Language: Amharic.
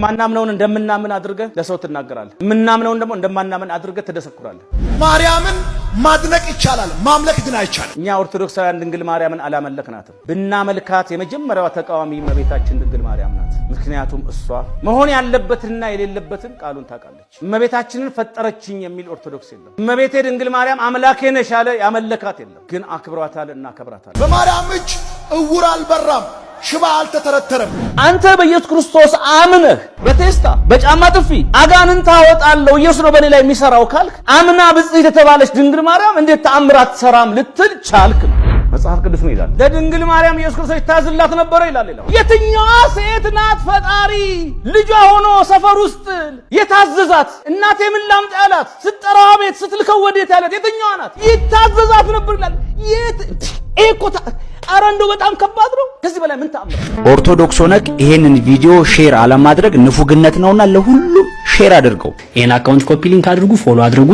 ማናምነውን እንደምናምን አድርገህ ለሰው ትናገራለህ ምናምነውን ደግሞ እንደማናምን አድርገህ ተደሰኩራለህ ማርያምን ማድነቅ ይቻላል ማምለክ ግን አይቻልም እኛ ኦርቶዶክሳውያን ድንግል ማርያምን አላመለክናትም ብናመልካት የመጀመሪያው ተቃዋሚ እመቤታችን ድንግል ማርያም ናት ምክንያቱም እሷ መሆን ያለበትና የሌለበትን ቃሉን ታውቃለች እመቤታችንን ፈጠረችኝ የሚል ኦርቶዶክስ የለም እመቤቴ ድንግል ማርያም አምላኬ ነሽ ያለ ያመለካት የለም ግን አክብሯታል እና ከብራታል በማርያም እጅ እውር አልበራም ሽባ አልተተረተረም አንተ በኢየሱስ ክርስቶስ አምነህ በቴስታ በጫማ ጥፊ አጋንንት አወጣለሁ ኢየሱስ ነው በኔ ላይ የሚሰራው ካልክ አምና ብጽዕት የተባለች ድንግል ማርያም እንዴት ተአምራት ሰራም ልትል ቻልክ መጽሐፍ ቅዱስ ነው ይላል ለድንግል ማርያም ኢየሱስ ክርስቶስ ታዝላት ነበር ይላል የትኛዋ ሴት ናት ፈጣሪ ልጇ ሆኖ ሰፈር ውስጥ የታዘዛት እናቴ ምን ላምጣ ያላት ስትጠራው ቤት ስትልከው ወዴት ያላት የትኛዋ ናት ይታዘዛት ነበር ይላል ኤኮታ አራንዶ በጣም ከባድ ነው ከዚህ በላይ ምን ተአምር ኦርቶዶክስ ሆነክ ይሄንን ቪዲዮ ሼር አለማድረግ ንፉግነት ነውና ለሁሉም ሼር አድርገው ይሄን አካውንት ኮፒ ሊንክ አድርጉ ፎሎ አድርጉ